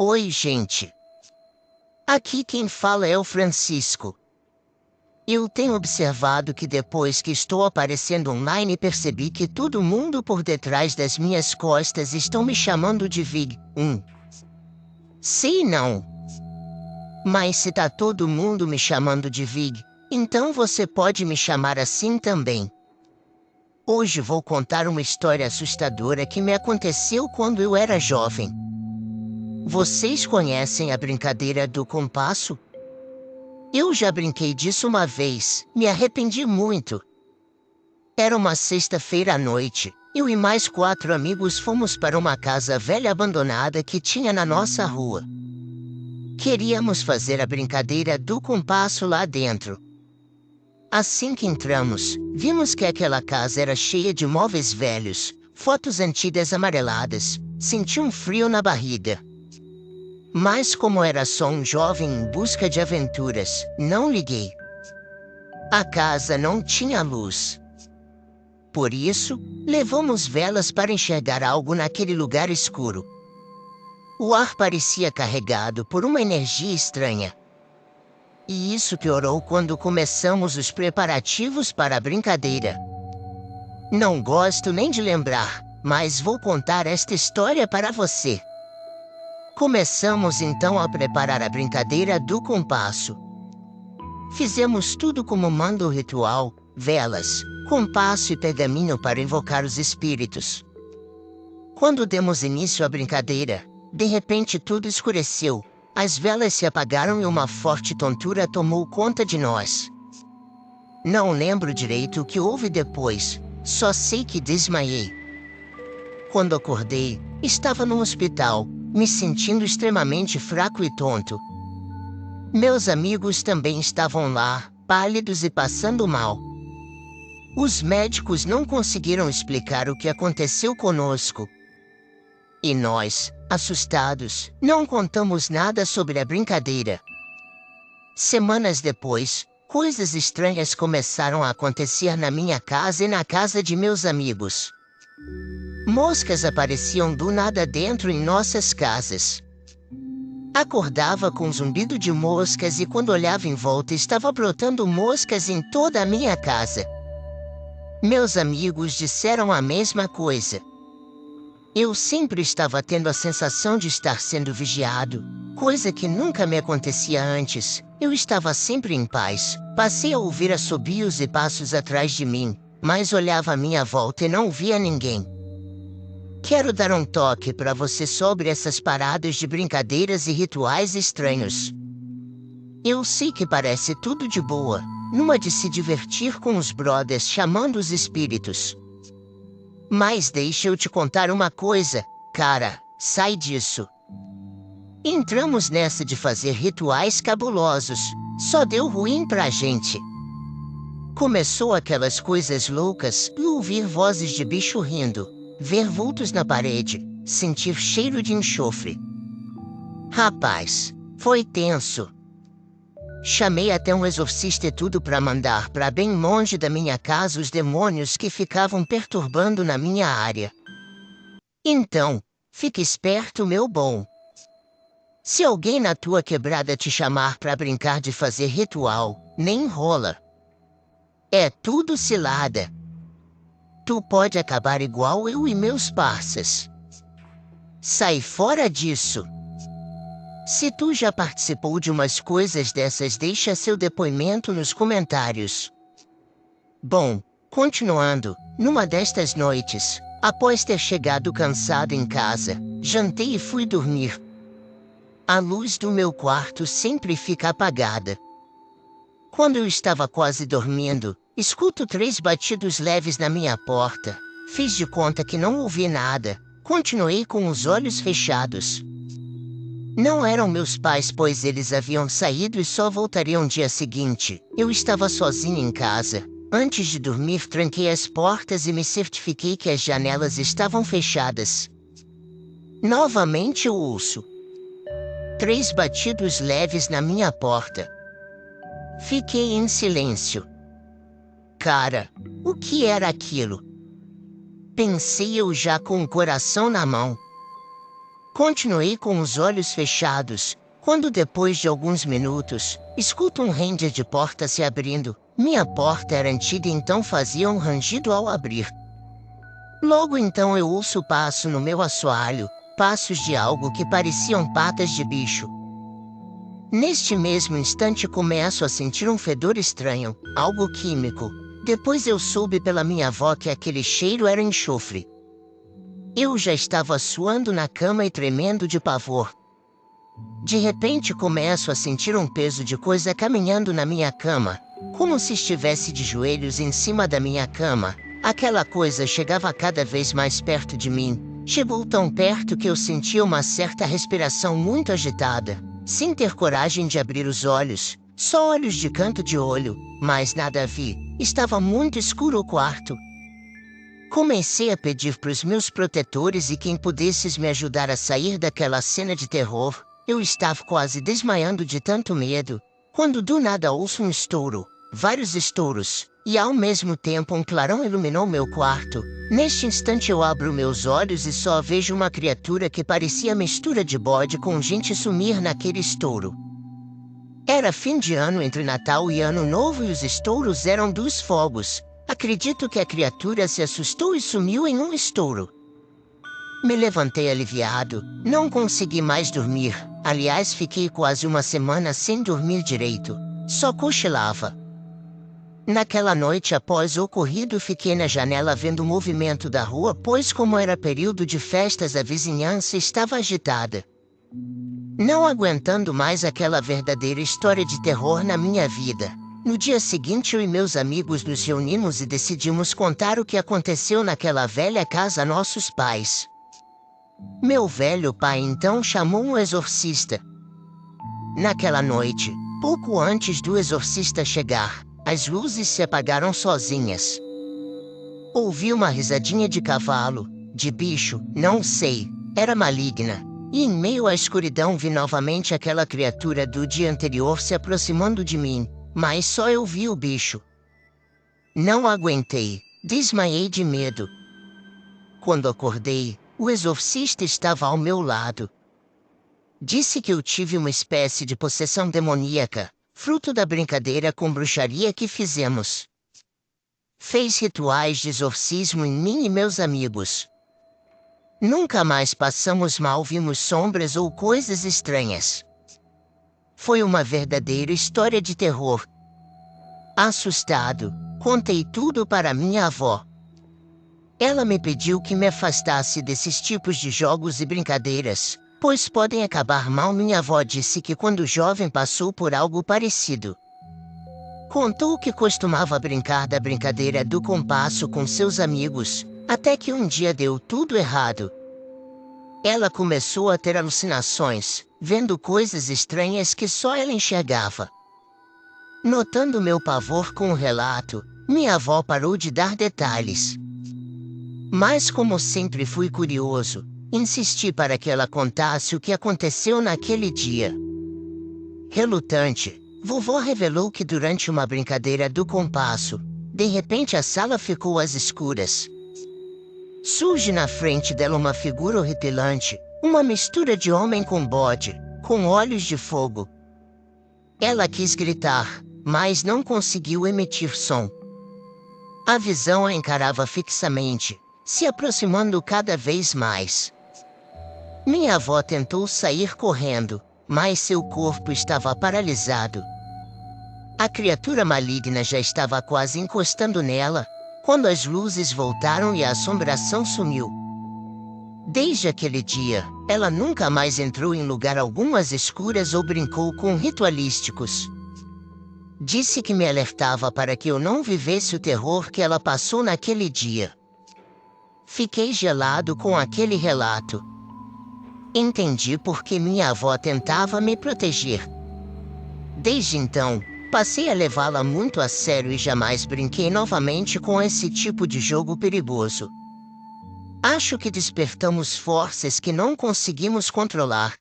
Oi, gente. Aqui quem fala é o Francisco. Eu tenho observado que depois que estou aparecendo online percebi que todo mundo por detrás das minhas costas estão me chamando de Vig. Sei não. Mas se tá todo mundo me chamando de Vig, então você pode me chamar assim também. Hoje vou contar uma história assustadora que me aconteceu quando eu era jovem. Vocês conhecem a brincadeira do compasso? Eu já brinquei disso uma vez, me arrependi muito. Era uma sexta-feira à noite. Eu e mais 4 amigos fomos para uma casa velha abandonada que tinha na nossa rua. Queríamos fazer a brincadeira do compasso lá dentro. Assim que entramos, vimos que aquela casa era cheia de móveis velhos, fotos antigas amareladas. Senti um frio na barriga. Mas como era só um jovem em busca de aventuras, não liguei. A casa não tinha luz. Por isso, levamos velas para enxergar algo naquele lugar escuro. O ar parecia carregado por uma energia estranha. E isso piorou quando começamos os preparativos para a brincadeira. Não gosto nem de lembrar, mas vou contar esta história para você. Começamos então a preparar a brincadeira do compasso. Fizemos tudo como manda o ritual: velas, compasso e pergaminho para invocar os espíritos. Quando demos início à brincadeira, de repente tudo escureceu, as velas se apagaram e uma forte tontura tomou conta de nós. Não lembro direito o que houve depois, só sei que desmaiei. Quando acordei, estava no hospital, me sentindo extremamente fraco e tonto. Meus amigos também estavam lá, pálidos e passando mal. Os médicos não conseguiram explicar o que aconteceu conosco. E nós, assustados, não contamos nada sobre a brincadeira. Semanas depois, coisas estranhas começaram a acontecer na minha casa e na casa de meus amigos. Moscas apareciam do nada dentro em nossas casas. Acordava com um zumbido de moscas e quando olhava em volta estava brotando moscas em toda a minha casa. Meus amigos disseram a mesma coisa. Eu sempre estava tendo a sensação de estar sendo vigiado, coisa que nunca me acontecia antes. Eu estava sempre em paz. Passei a ouvir assobios e passos atrás de mim, mas olhava à minha volta e não via ninguém. Quero dar um toque para você sobre essas paradas de brincadeiras e rituais estranhos. Eu sei que parece tudo de boa, numa de se divertir com os brothers chamando os espíritos. Mas deixa eu te contar uma coisa, cara, sai disso. Entramos nessa de fazer rituais cabulosos, só deu ruim pra gente. Começou aquelas coisas loucas e ouvir vozes de bicho rindo. Ver vultos na parede, sentir cheiro de enxofre. Rapaz, foi tenso. Chamei até um exorcista e tudo para mandar para bem longe da minha casa os demônios que ficavam perturbando na minha área. Então, fique esperto, meu bom. Se alguém na tua quebrada te chamar para brincar de fazer ritual, nem enrola. É tudo cilada. Tu pode acabar igual eu e meus parças. Sai fora disso. Se tu já participou de umas coisas dessas, deixa seu depoimento nos comentários. Bom, continuando, numa destas noites, após ter chegado cansado em casa, jantei e fui dormir. A luz do meu quarto sempre fica apagada. Quando eu estava quase dormindo, escuto 3 batidos leves na minha porta. Fiz de conta que não ouvi nada. Continuei com os olhos fechados. Não eram meus pais, pois eles haviam saído e só voltariam no dia seguinte. Eu estava sozinho em casa. Antes de dormir, tranquei as portas e me certifiquei que as janelas estavam fechadas. Novamente eu ouço 3 batidos leves na minha porta. Fiquei em silêncio. Cara, o que era aquilo? Pensei eu já com o coração na mão. Continuei com os olhos fechados, quando depois de alguns minutos, escuto um ranger de porta se abrindo. Minha porta era antiga e então fazia um rangido ao abrir. Logo então eu ouço passo no meu assoalho, passos de algo que pareciam patas de bicho. Neste mesmo instante começo a sentir um fedor estranho, algo químico. Depois eu soube pela minha avó que aquele cheiro era enxofre. Eu já estava suando na cama e tremendo de pavor. De repente começo a sentir um peso de coisa caminhando na minha cama, como se estivesse de joelhos em cima da minha cama. Aquela coisa chegava cada vez mais perto de mim. Chegou tão perto que eu sentia uma certa respiração muito agitada, sem ter coragem de abrir os olhos. Só olhos de canto de olho, mas nada vi. Estava muito escuro o quarto. Comecei a pedir para os meus protetores e quem pudesse me ajudar a sair daquela cena de terror. Eu estava quase desmaiando de tanto medo, quando do nada ouço um estouro, vários estouros, e ao mesmo tempo um clarão iluminou meu quarto. Neste instante eu abro meus olhos e só vejo uma criatura que parecia mistura de bode com gente sumir naquele estouro. Era fim de ano entre Natal e Ano Novo e os estouros eram dos fogos. Acredito que a criatura se assustou e sumiu em um estouro. Me levantei aliviado, não consegui mais dormir. Aliás, fiquei quase uma semana sem dormir direito, só cochilava. Naquela noite após o ocorrido fiquei na janela vendo o movimento da rua, pois como era período de festas a vizinhança estava agitada. Não aguentando mais aquela verdadeira história de terror na minha vida. No dia seguinte eu e meus amigos nos reunimos e decidimos contar o que aconteceu naquela velha casa a nossos pais. Meu velho pai então chamou um exorcista. Naquela noite, pouco antes do exorcista chegar, as luzes se apagaram sozinhas. Ouvi uma risadinha de cavalo, de bicho, não sei, era maligna. E em meio à escuridão vi novamente aquela criatura do dia anterior se aproximando de mim, mas só eu vi o bicho. Não aguentei, desmaiei de medo. Quando acordei, o exorcista estava ao meu lado. Disse que eu tive uma espécie de possessão demoníaca, fruto da brincadeira com bruxaria que fizemos. Fez rituais de exorcismo em mim e meus amigos. Nunca mais passamos mal, vimos sombras ou coisas estranhas. Foi uma verdadeira história de terror. Assustado, contei tudo para minha avó. Ela me pediu que me afastasse desses tipos de jogos e brincadeiras, pois podem acabar mal. Minha avó disse que quando jovem passou por algo parecido. Contou que costumava brincar da brincadeira do compasso com seus amigos, até que um dia deu tudo errado. Ela começou a ter alucinações, vendo coisas estranhas que só ela enxergava. Notando meu pavor com o relato, minha avó parou de dar detalhes. Mas como sempre fui curioso, insisti para que ela contasse o que aconteceu naquele dia. Relutante, vovó revelou que durante uma brincadeira do compasso, de repente a sala ficou às escuras. Surge na frente dela uma figura horripilante, uma mistura de homem com bode, com olhos de fogo. Ela quis gritar, mas não conseguiu emitir som. A visão a encarava fixamente, se aproximando cada vez mais. Minha avó tentou sair correndo, mas seu corpo estava paralisado. A criatura maligna já estava quase encostando nela, quando as luzes voltaram e a assombração sumiu. Desde aquele dia, ela nunca mais entrou em lugar algum às escuras ou brincou com ritualísticos. Disse que me alertava para que eu não vivesse o terror que ela passou naquele dia. Fiquei gelado com aquele relato. Entendi por que minha avó tentava me proteger. Desde então, passei a levá-la muito a sério e jamais brinquei novamente com esse tipo de jogo perigoso. Acho que despertamos forças que não conseguimos controlar.